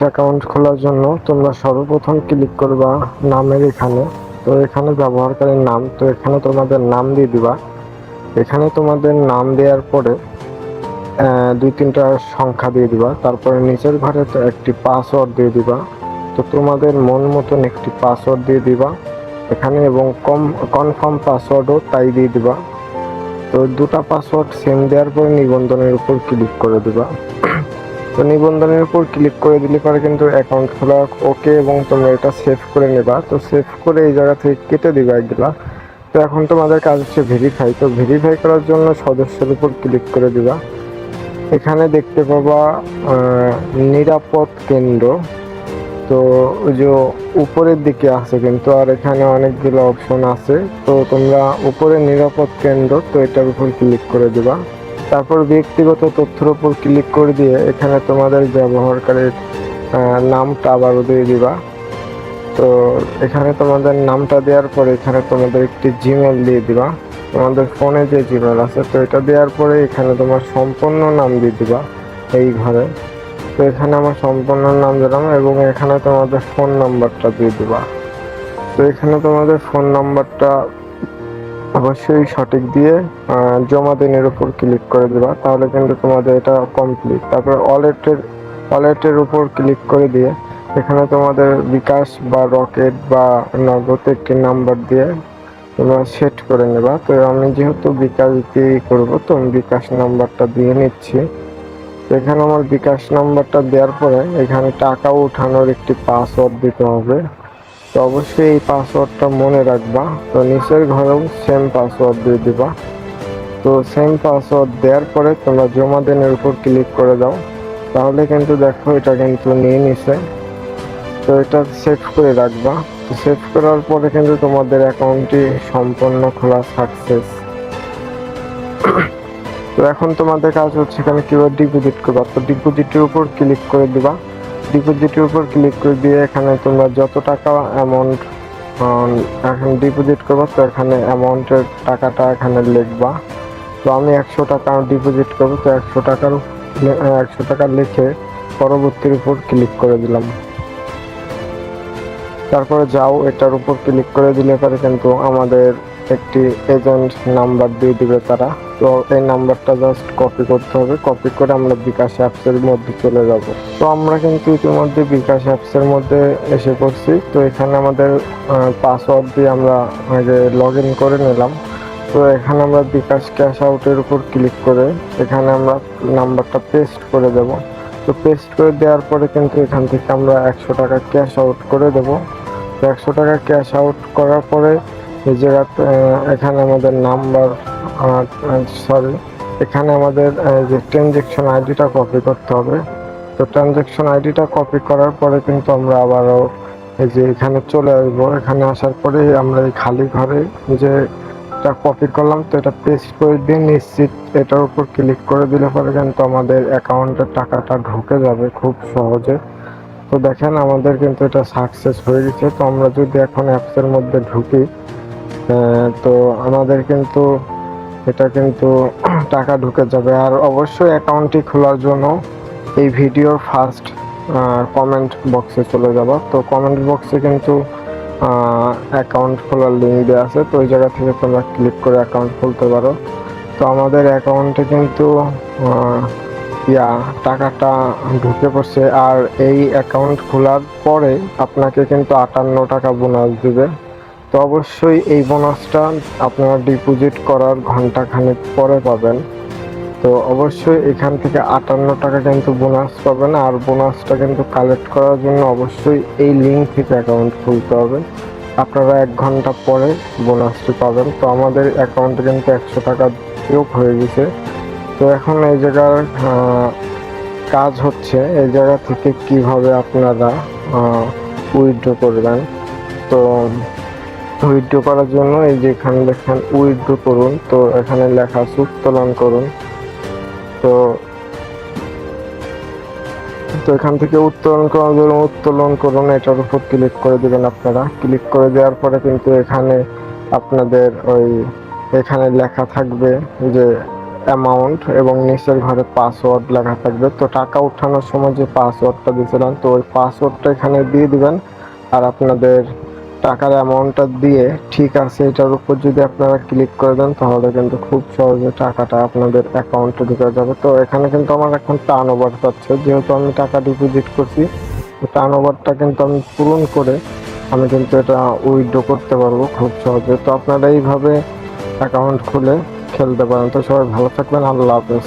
Account খোলার জন্য তোমরা সর্বপ্রথম ক্লিক করবা নামের এখানে। তো এখানে ব্যবহারকারীর নাম, তো এখানে তোমাদের নাম দিয়ে দিবা। এখানে তোমাদের নাম দেওয়ার পরে 2-3টা সংখ্যা দিয়ে দিবা। তারপরে নিচের ঘরে তো একটি পাসওয়ার্ড দিয়ে দিবা। তো তোমাদের মন মতন একটি পাসওয়ার্ড দিয়ে দিবা এখানে, এবং কনফার্ম পাসওয়ার্ডও তাই দিয়ে দিবা। তো দুটা পাসওয়ার্ড সেম দেওয়ার পরে নিবন্ধনের উপর ক্লিক করে দিবা। তো নিবন্ধনের উপর ক্লিক করে দিলে পরে কিন্তু অ্যাকাউন্ট খোলা ওকে, এবং তোমরা এটা সেভ করে নেবা। তো সেভ করে এই জায়গা থেকে কেটে দিবা এগুলা। তো এখন তোমাদের কাজ হচ্ছে ভেরিফাই। তো ভেরিফাই করার জন্য সদস্যের উপর ক্লিক করে দিবা। এখানে দেখতে পাবা নিরাপদ কেন্দ্র। তো ওই যে উপরের দিকে আছে কিন্তু, আর এখানে অনেকগুলো অপশন আছে। তো তোমরা উপরে নিরাপদ কেন্দ্র, তো এটার উপর ক্লিক করে দিবা। তারপর ব্যক্তিগত তথ্যের উপর ক্লিক করে দিয়ে এখানে তোমাদের ব্যবহারকারীর নামটা আবারও দিয়ে দিবা। তো এখানে তোমাদের নামটা দেওয়ার পরে এখানে তোমাদের একটি জিমেল দিয়ে দিবা, তোমাদের ফোনে যে জিমেল আছে। তো এটা দেওয়ার পরে এখানে তোমার সম্পূর্ণ নাম দিয়ে দিবা এই ঘরে। তো এখানে আমার সম্পূর্ণ নাম দিলাম, এবং এখানে তোমাদের ফোন নাম্বারটা দিয়ে দিবা। তো এখানে তোমাদের ফোন নাম্বারটা অবশ্যই সঠিক দিয়ে জমা দিনের উপর ক্লিক করে দিবা, তাহলে কিন্তু তোমাদের এটা কমপ্লিট। তারপর ওয়ালেটের উপর ক্লিক করে দিয়ে এখানে তোমাদের বিকাশ বা রকেট বা নগদ একটি নাম্বার দিয়ে তোমরা সেট করে নেবা। তো আমি যেহেতু বিকাশ দিয়ে করবো, তো আমি বিকাশ নাম্বারটা দিয়ে নিচ্ছি। তো এখানে আমার বিকাশ নাম্বারটা দেওয়ার পরে এখানে টাকা ওঠানোর একটি পাসওয়ার্ড দিতে হবে। তো অবশ্যই এই পাসওয়ার্ডটা মনে রাখবা। তো নিচের ঘরেও সেম পাসওয়ার্ড দিয়ে দিবা। তো সেম পাসওয়ার্ড দেওয়ার পরে তোমরা জমা দিনের উপর ক্লিক করে দাও, তাহলে কিন্তু দেখো এটা কিন্তু নিয়ে নিছে। তো এটা সেভ করে রাখবা। তো সেভ করার পরে কিন্তু তোমাদের অ্যাকাউন্টটি সম্পূর্ণ খোলা সাকসেস। তো এখন তোমাদের কাজ হচ্ছে এখানে কিভাবে ডিপোজিট করবা। তো ডিপোজিটের উপর ক্লিক করে দিবা। ডিপোজিটের উপর ক্লিক করে দিয়ে এখানে তোমরা যত টাকা অ্যামাউন্ট এখন ডিপোজিট করবো, তো এখানে অ্যামাউন্টের টাকাটা এখানে লিখবা। তো আমি 100 টাকা ডিপোজিট করবো, তো 100 টাকা লিখে পরবর্তীর উপর ক্লিক করে দিলাম। তারপরে যাও এটার উপর ক্লিক করে দিলে পরে কিন্তু আমাদের একটি এজেন্ট নাম্বার দিয়ে দিবে তারা। তো এই নাম্বারটা জাস্ট কপি করতে হবে। কপি করে আমরা বিকাশ অ্যাপসের মধ্যে চলে যাব। তো আমরা কিন্তু ইতিমধ্যে বিকাশ অ্যাপসের মধ্যে এসে পড়ছি। তো এখানে আমাদের পাসওয়ার্ড দিয়ে আমরা আগে লগ ইন করে নিলাম। তো এখানে আমরা বিকাশ ক্যাশ আউটের উপর ক্লিক করে এখানে আমরা নাম্বারটা পেস্ট করে দেব। তো পেস্ট করে দেওয়ার পরে কিন্তু এখান থেকে আমরা 100 টাকা ক্যাশ আউট করে দেব। তো 100 টাকা ক্যাশ আউট করার পরে এই জায়গাতে এখানে আমাদের নাম্বার এখানে আমাদের যে ট্রানজ্যাকশন আইডিটা কপি করতে হবে। তো ট্রানজ্যাকশন আইডিটা কপি করার পরে কিন্তু আমরা আবারও এই যে এখানে চলে আসবো। এখানে আসার পরে আমরা এই খালি ঘরে যে এটা কপি করলাম, তো এটা পেস্ট করে দিয়ে নিশ্চিত এটার উপর ক্লিক করে দিলে পরে কিন্তু আমাদের অ্যাকাউন্টের টাকাটা ঢুকে যাবে খুব সহজে। তো দেখেন আমাদের কিন্তু এটা সাকসেস হয়ে গেছে। তো আমরা যদি এখন অ্যাপসের মধ্যে ঢুকি, তো আমাদের কিন্তু এটা কিন্তু টাকা ঢুকে যাবে। আর অবশ্যই অ্যাকাউন্টটি খোলার জন্য এই ভিডিওর ফার্স্ট কমেন্ট বক্সে চলে যাব। তো কমেন্ট বক্সে কিন্তু অ্যাকাউন্ট খোলার লিঙ্ক দেওয়া আছে। তো ওই জায়গা থেকে তোমরা ক্লিক করে অ্যাকাউন্ট খুলতে পারো। তো আমাদের অ্যাকাউন্টে কিন্তু টাকাটা ঢুকে পড়ছে। আর এই অ্যাকাউন্ট খোলার পরে আপনাকে কিন্তু 58 টাকা বোনাস দিবে। তো অবশ্যই এই বোনাসটা আপনারা ডিপোজিট করার ঘন্টাখানেক পরে পাবেন। তো অবশ্যই এখান থেকে 58 টাকা কিন্তু বোনাস পাবেন। আর বোনাসটা কিন্তু কালেক্ট করার জন্য অবশ্যই এই লিঙ্ক থেকে অ্যাকাউন্ট খুলতে হবে। আপনারা 1 ঘন্টা পরে বোনাসটি পাবেন। তো আমাদের অ্যাকাউন্টে কিন্তু 100 টাকা যোগ হয়ে গেছে। তো এখন এই জায়গার কাজ হচ্ছে এই জায়গা থেকে কিভাবে আপনারা উইথড্র করবেন। তো উইথড্র করার জন্য এই যে এখানে দেখেন উইথড্র করুন, তো এখানে লেখা আছে উত্তোলন করুন। তো এখান থেকে উত্তোলন করার জন্য উত্তোলন করুন এটার উপর ক্লিক করে দিবেন। আপনারা ক্লিক করে দেওয়ার পরে কিন্তু এখানে আপনাদের এখানে লেখা থাকবে যে অ্যামাউন্ট এবং নিচের ঘরে পাসওয়ার্ড লেখা থাকবে। তো টাকা উঠানোর সময় যে পাসওয়ার্ডটা দিয়েছিলেন, তো ওই পাসওয়ার্ডটা এখানে দিয়ে দিবেন। আর আপনাদের টাকার অ্যামাউন্টটা দিয়ে ঠিক আছে এটার উপর যদি আপনারা ক্লিক করে দেন, তাহলে কিন্তু খুব সহজে টাকাটা আপনাদের অ্যাকাউন্টে ঢুকে যাবে। তো এখানে কিন্তু আমার এখন টার্ন ওভার পাচ্ছে, যেহেতু আমি টাকা ডিপোজিট করছি, টার্ন ওভারটা কিন্তু আমি পূরণ করে আমি কিন্তু এটা উইথড্র করতে পারবো খুব সহজে। তো আপনারা এইভাবে অ্যাকাউন্ট খুলে খেলতে পারেন। তো সবাই ভালো থাকবেন, আল্লাহ হাফেজ।